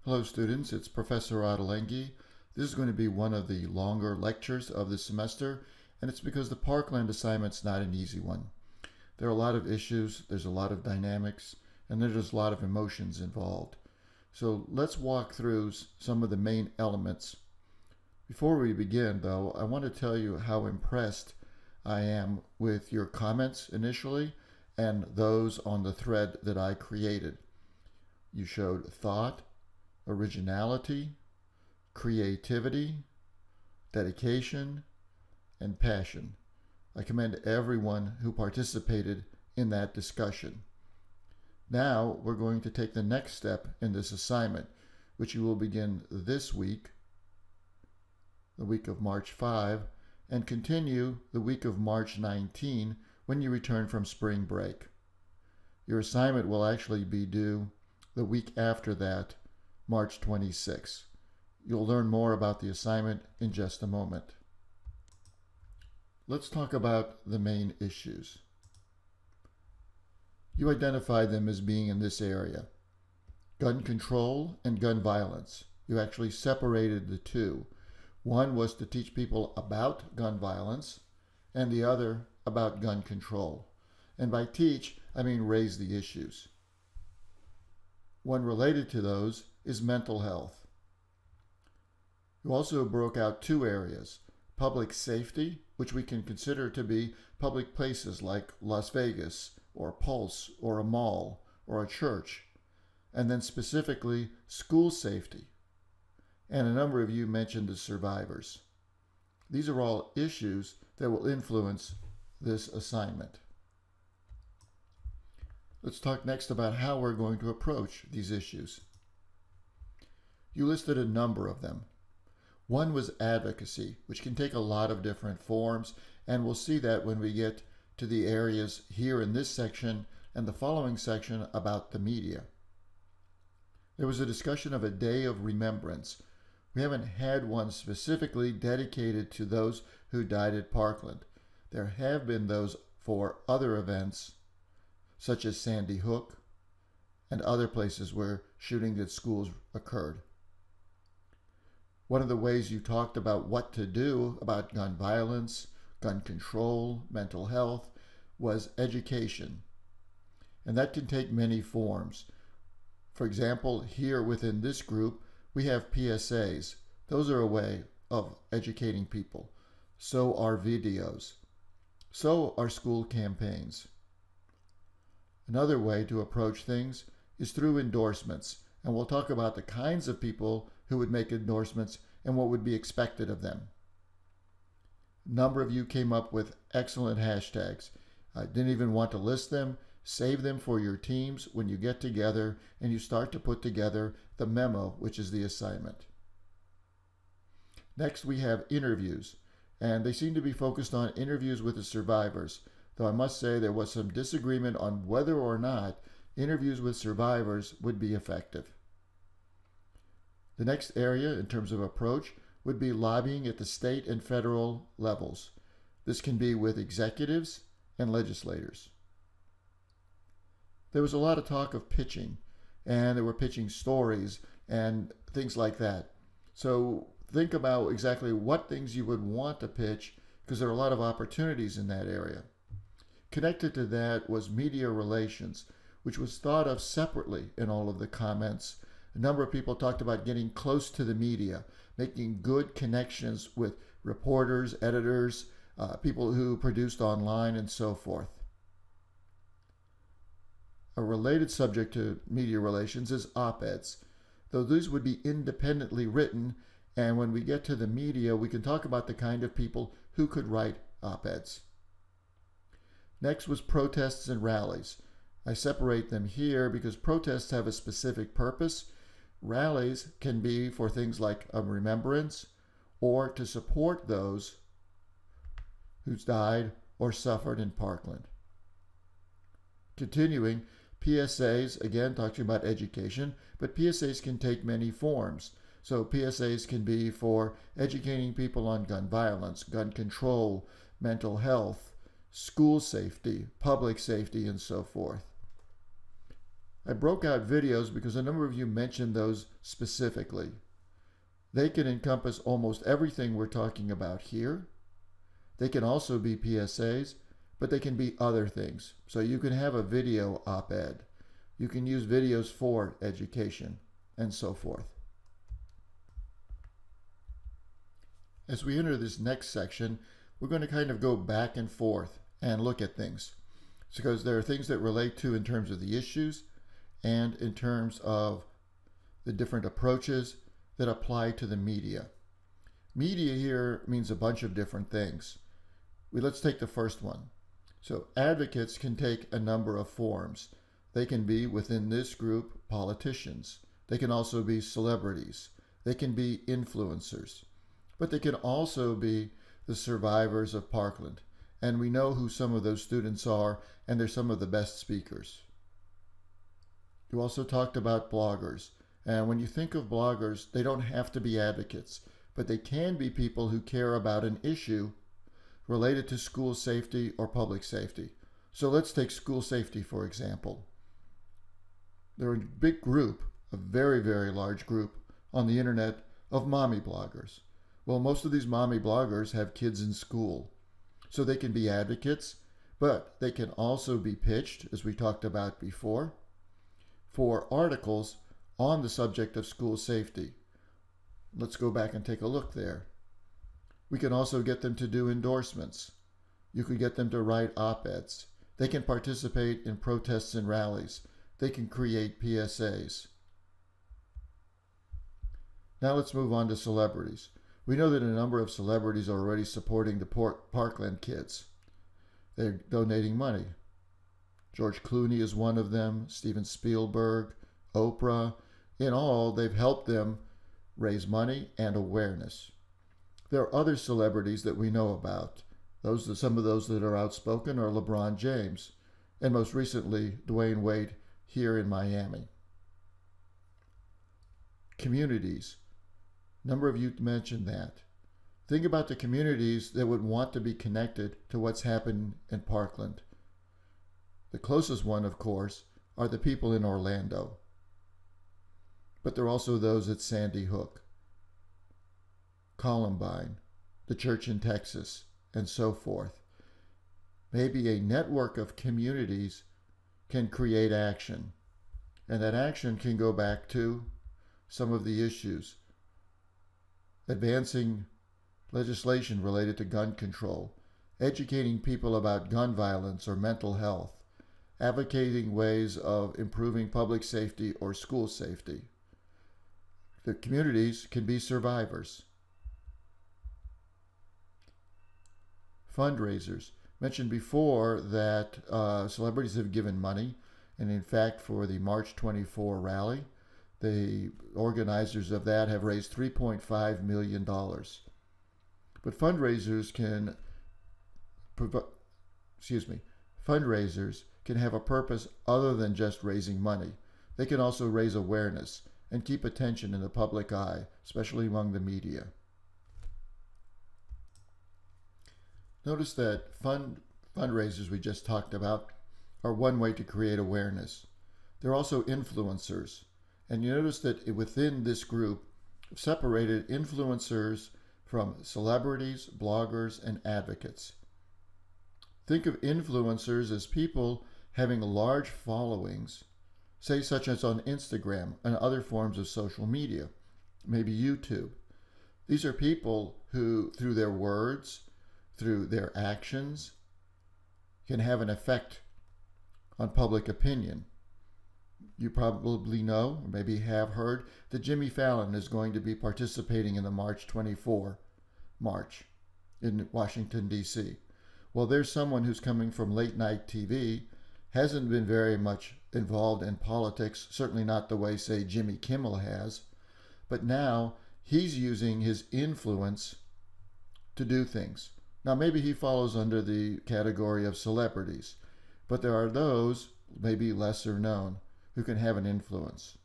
Hello students, it's Professor Ottolenghi. This is going to be one of the longer lectures of the semester, and it's because the Parkland assignment's not an easy one. There are a lot of issues, there's a lot of dynamics, and there's a lot of emotions involved. So let's walk through some of the main elements. Before we begin though, I want to tell you how impressed I am with your comments initially and those on the thread that I created. You showed thought, originality, creativity, dedication, and passion. I commend everyone who participated in that discussion. Now we're going to take the next step in this assignment, which you will begin this week, the week of March 5, and continue the week of March 19 when you return from spring break. Your assignment will actually be due the week after that, March 26. You'll learn more about the assignment in just a moment. Let's talk about the main issues. You identified them as being in this area: gun control and gun violence. You actually separated the two. One was to teach people about gun violence, and the other about gun control. And by teach, I mean raise the issues. One related to those is mental health. You also broke out two areas: public safety, which we can consider to be public places like Las Vegas, or Pulse, or a mall, or a church, and then specifically school safety. And a number of you mentioned the survivors. These are all issues that will influence this assignment. Let's talk next about how we're going to approach these issues. You listed a number of them. One was advocacy, which can take a lot of different forms, and we'll see that when we get to the areas here in this section and the following section about the media. There was a discussion of a day of remembrance. We haven't had one specifically dedicated to those who died at Parkland. There have been those for other events, such as Sandy Hook and other places where shootings at schools occurred. One of the ways you talked about what to do about gun violence, gun control, mental health, was education. And that can take many forms. For example, here within this group, we have PSAs. Those are a way of educating people. So are videos. So are school campaigns. Another way to approach things is through endorsements, and we'll talk about the kinds of people who would make endorsements and what would be expected of them. A number of you came up with excellent hashtags. I didn't even want to list them. Save them for your teams when you get together and you start to put together the memo, which is the assignment. Next, we have interviews, and they seem to be focused on interviews with the survivors, though I must say there was some disagreement on whether or not interviews with survivors would be effective. The next area in terms of approach would be lobbying at the state and federal levels. This can be with executives and legislators. There was a lot of talk of pitching, and there were pitching stories and things like that. So think about exactly what things you would want to pitch, because there are a lot of opportunities in that area. Connected to that was media relations, which was thought of separately in all of the comments. A number of people talked about getting close to the media, making good connections with reporters, editors, people who produced online, and so forth. A related subject to media relations is op-eds, though these would be independently written, and when we get to the media, we can talk about the kind of people who could write op-eds. Next was protests and rallies. I separate them here because protests have a specific purpose. Rallies can be for things like a remembrance or to support those who's died or suffered in Parkland. Continuing, PSAs, again talking about education, but PSAs can take many forms. So PSAs can be for educating people on gun violence, gun control, mental health, school safety, public safety, and so forth. I broke out videos because a number of you mentioned those specifically. They can encompass almost everything we're talking about here. They can also be PSAs, but they can be other things. So you can have a video op-ed. You can use videos for education, and so forth. As we enter this next section, we're going to kind of go back and forth and look at things. Because there are things that relate to in terms of the issues and in terms of the different approaches that apply to the media. Media here means a bunch of different things. Let's take the first one. So advocates can take a number of forms. They can be, within this group, politicians. They can also be celebrities. They can be influencers. But they can also be the survivors of Parkland. And we know who some of those students are, and they're some of the best speakers. You also talked about bloggers. And when you think of bloggers, they don't have to be advocates, but they can be people who care about an issue related to school safety or public safety. So let's take school safety, for example. There are a big group, a very, very large group on the internet of mommy bloggers. Well, most of these mommy bloggers have kids in school. So they can be advocates, but they can also be pitched, as we talked about before, for articles on the subject of school safety. Let's go back and take a look there. We can also get them to do endorsements. You could get them to write op-eds. They can participate in protests and rallies. They can create PSAs. Now let's move on to celebrities. We know that a number of celebrities are already supporting the Parkland kids. They're donating money. George Clooney is one of them, Steven Spielberg, Oprah. In all, they've helped them raise money and awareness. There are other celebrities that we know about. Some of those that are outspoken are LeBron James, and most recently, Dwayne Wade here in Miami. Communities. A number of you mentioned that. Think about the communities that would want to be connected to what's happened in Parkland. The closest one, of course, are the people in Orlando. But there are also those at Sandy Hook, Columbine, the church in Texas, and so forth. Maybe a network of communities can create action, and that action can go back to some of the issues. Advancing legislation related to gun control, educating people about gun violence or mental health, advocating ways of improving public safety or school safety. The communities can be survivors. Fundraisers. Mentioned before that celebrities have given money, and in fact for the March 24 rally, the organizers of that have raised $3.5 million. But fundraisers can have a purpose other than just raising money. They can also raise awareness and keep attention in the public eye, especially among the media. Notice that fundraisers we just talked about are one way to create awareness. There are also influencers. And you notice that within this group, separated influencers from celebrities, bloggers, and advocates. Think of influencers as people having large followings, say such as on Instagram and other forms of social media, maybe YouTube. These are people who, through their words, through their actions, can have an effect on public opinion. You probably know, or maybe have heard, that Jimmy Fallon is going to be participating in the March 24 march in Washington, D.C. Well, there's someone who's coming from late night TV, hasn't been very much involved in politics, certainly not the way, say, Jimmy Kimmel has, but now he's using his influence to do things. Now, maybe he falls under the category of celebrities, but there are those, maybe lesser known, who can have an influence.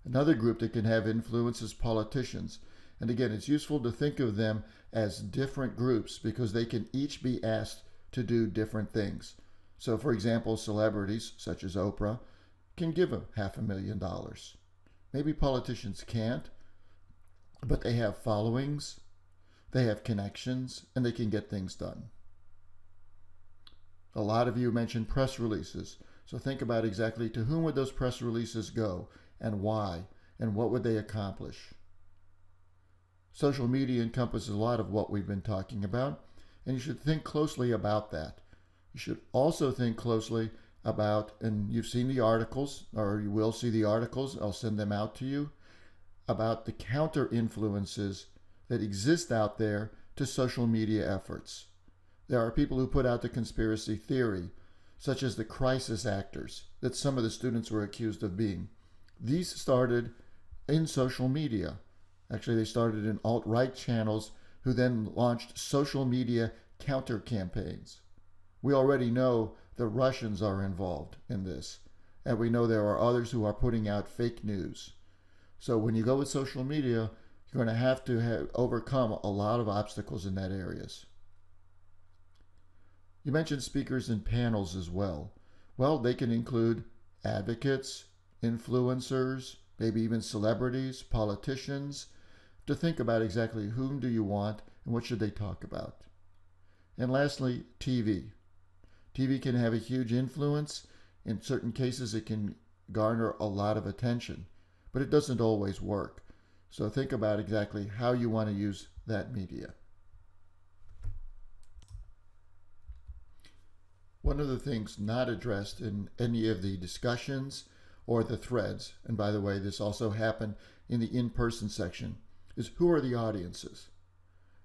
Another group that can have influence is politicians. And again, it's useful to think of them as different groups because they can each be asked to do different things. So, for example, celebrities such as Oprah can give them $500,000. Maybe politicians can't, but they have followings, they have connections, and they can get things done. A lot of you mentioned press releases, so think about exactly to whom would those press releases go, and why, and what would they accomplish. Social media encompasses a lot of what we've been talking about, and you should think closely about that. You should also think closely about, and you've seen the articles, or you will see the articles, I'll send them out to you, about the counter influences that exist out there to social media efforts. There are people who put out the conspiracy theory, such as the crisis actors that some of the students were accused of being. These started in social media. Actually, they started in alt-right channels who then launched social media counter campaigns. We already know the Russians are involved in this, and we know there are others who are putting out fake news. So when you go with social media, you're going to have overcome a lot of obstacles in that areas. You mentioned speakers and panels as well. Well, they can include advocates, influencers, maybe even celebrities, politicians, to think about exactly whom do you want and what should they talk about. And lastly, TV. TV can have a huge influence. In certain cases, it can garner a lot of attention, but it doesn't always work. So think about exactly how you want to use that media. One of the things not addressed in any of the discussions or the threads, and by the way, this also happened in the in-person section, is who are the audiences?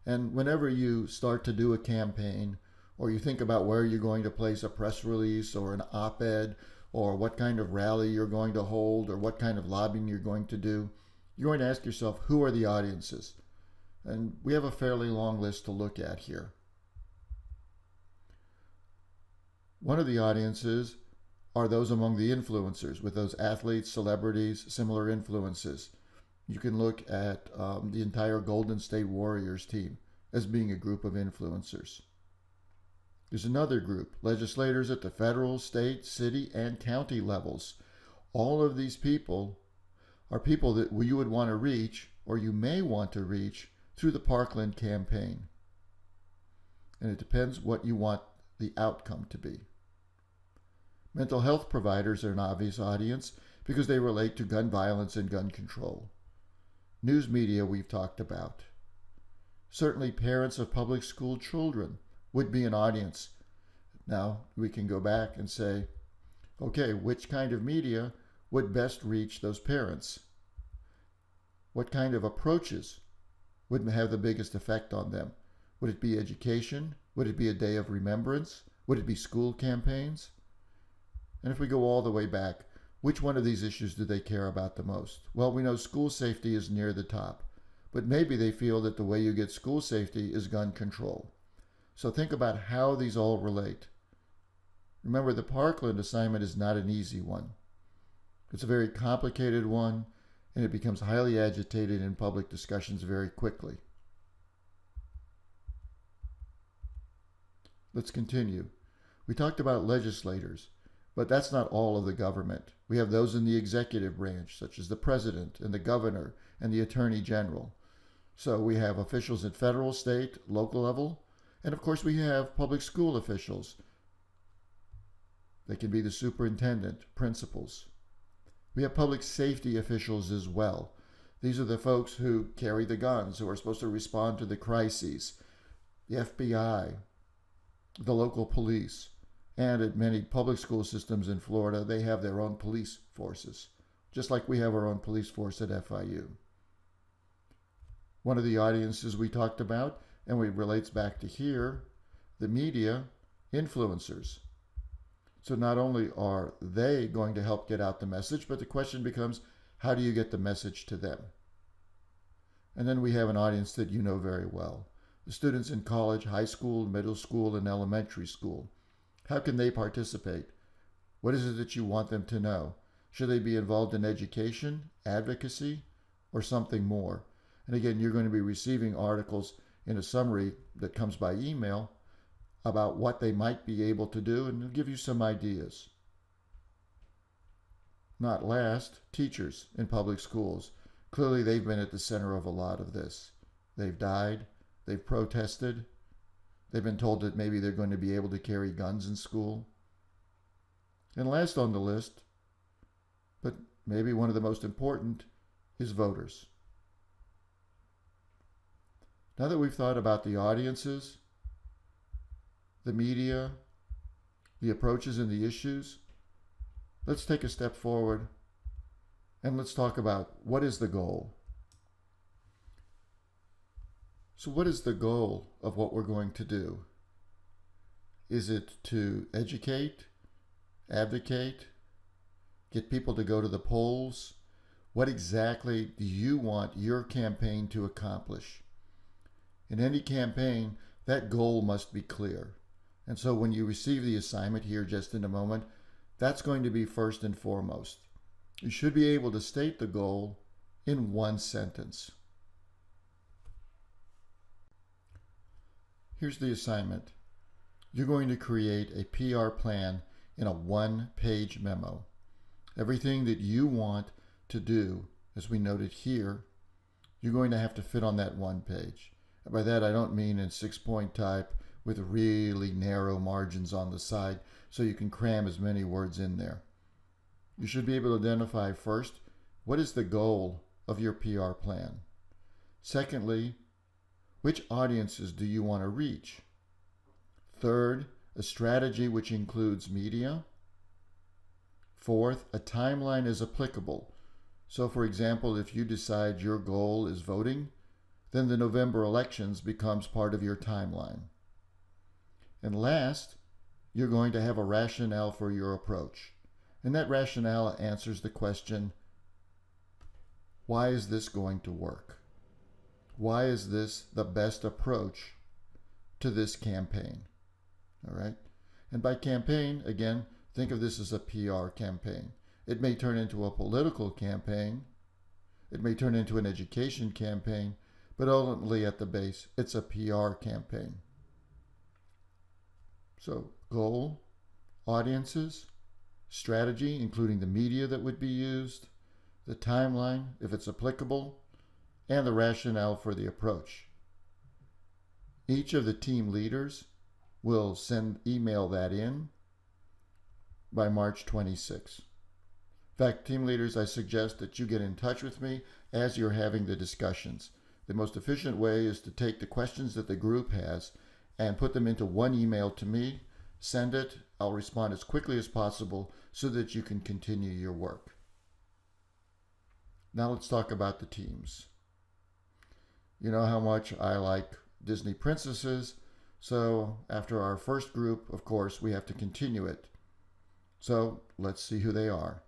And whenever you start to do a campaign, or you think about where you're going to place a press release or an op-ed, or what kind of rally you're going to hold, or what kind of lobbying you're going to do, you're going to ask yourself, who are the audiences? And we have a fairly long list to look at here. One of the audiences are those among the influencers, with those athletes, celebrities, similar influences. You can look at the entire Golden State Warriors team as being a group of influencers. There's another group, legislators at the federal, state, city, and county levels. All of these people are people that you would want to reach, or you may want to reach, through the Parkland campaign. And it depends what you want the outcome to be. Mental health providers are an obvious audience because they relate to gun violence and gun control. News media we've talked about. Certainly parents of public school children would be an audience. Now we can go back and say, okay, which kind of media would best reach those parents? What kind of approaches would have the biggest effect on them? Would it be education? Would it be a day of remembrance? Would it be school campaigns? And if we go all the way back, which one of these issues do they care about the most? Well, we know school safety is near the top, but maybe they feel that the way you get school safety is gun control. So think about how these all relate. Remember, the Parkland assignment is not an easy one. It's a very complicated one, and it becomes highly agitated in public discussions very quickly. Let's continue. We talked about legislators, but that's not all of the government. We have those in the executive branch, such as the president and the governor and the attorney general. So we have officials at federal, state, local level, and of course we have public school officials. They can be the superintendent, principals. We have public safety officials as well. These are the folks who carry the guns, who are supposed to respond to the crises. The FBI, the local police, and at many public school systems in Florida, they have their own police forces, just like we have our own police force at FIU. One of the audiences we talked about, and it relates back to here, the media, influencers. So not only are they going to help get out the message, but the question becomes, how do you get the message to them? And then we have an audience that you know very well. The students in college, high school, middle school, and elementary school. How can they participate? What is it that you want them to know? Should they be involved in education, advocacy, or something more? And again, you're going to be receiving articles in a summary that comes by email about what they might be able to do, and it'll give you some ideas. Not last, teachers in public schools. Clearly, they've been at the center of a lot of this. They've died, they've protested, they've been told that maybe they're going to be able to carry guns in school. And last on the list, but maybe one of the most important, is voters. Now that we've thought about the audiences, the media, the approaches and the issues, let's take a step forward and let's talk about what is the goal. So what is the goal of what we're going to do? Is it to educate, advocate, get people to go to the polls? What exactly do you want your campaign to accomplish? In any campaign, that goal must be clear. And so when you receive the assignment here just in a moment, that's going to be first and foremost. You should be able to state the goal in one sentence. Here's the assignment. You're going to create a PR plan in a one-page memo. Everything that you want to do, as we noted here, you're going to have to fit on that one page. And by that, I don't mean in 6-point type with really narrow margins on the side so you can cram as many words in there. You should be able to identify first, what is the goal of your PR plan? Secondly, which audiences do you want to reach? Third, a strategy which includes media. Fourth, a timeline is applicable. So for example, if you decide your goal is voting, then the November elections becomes part of your timeline. And last, you're going to have a rationale for your approach. And that rationale answers the question, why is this going to work? Why is this the best approach to this campaign? All right? And by campaign, again, think of this as a PR campaign. It may turn into a political campaign. It may turn into an education campaign. But ultimately, at the base, it's a PR campaign. So, goal, audiences, strategy, including the media that would be used, the timeline, if it's applicable, and the rationale for the approach. Each of the team leaders will email that in by March 26. In fact, team leaders, I suggest that you get in touch with me as you're having the discussions. The most efficient way is to take the questions that the group has and put them into one email to me, send it, I'll respond as quickly as possible so that you can continue your work. Now let's talk about the teams. You know how much I like Disney princesses, so after our first group, of course, we have to continue it. So let's see who they are.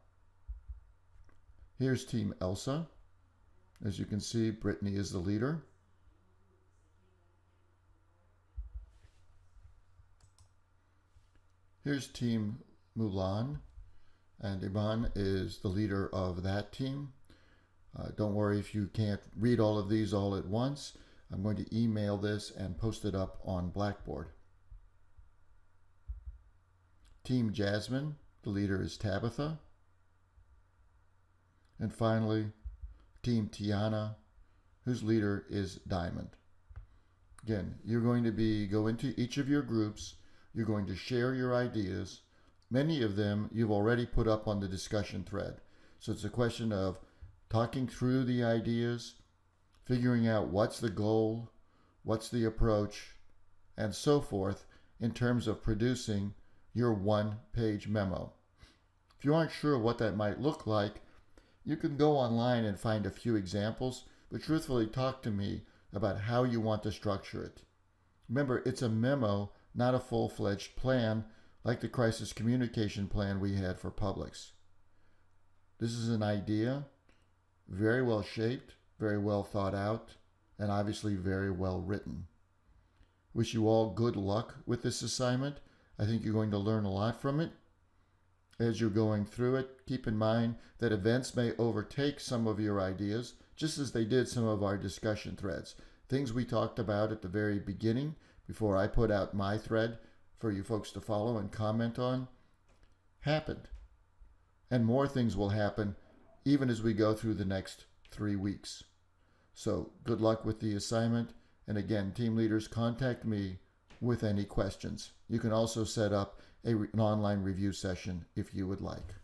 Here's Team ELSA. As you can see, Brittney is the leader. Here's Team MULAN, and Iman is the leader of that team. Don't worry if you can't read all of these all at once. I'm going to email this and post it up on Blackboard. Team JASMINE, the leader is Tabitha. And finally, Team TIANNA, whose leader is Diamond. Again, you're going to go into each of your groups. You're going to share your ideas. Many of them you've already put up on the discussion thread. So it's a question of talking through the ideas, figuring out what's the goal, what's the approach, and so forth in terms of producing your one-page memo. If you aren't sure what that might look like, you can go online and find a few examples, but truthfully talk to me about how you want to structure it. Remember, it's a memo, not a full-fledged plan like the crisis communication plan we had for Publix. This is an idea, very well shaped, very well thought out, and obviously very well written. Wish you all good luck with this assignment. I think you're going to learn a lot from it. As you're going through it, keep in mind that events may overtake some of your ideas, just as they did some of our discussion threads. Things we talked about at the very beginning, before I put out my thread for you folks to follow and comment on, happened. And more things will happen even as we go through the next 3 weeks. So good luck with the assignment. And again, team leaders, contact me with any questions. You can also set up an online review session if you would like.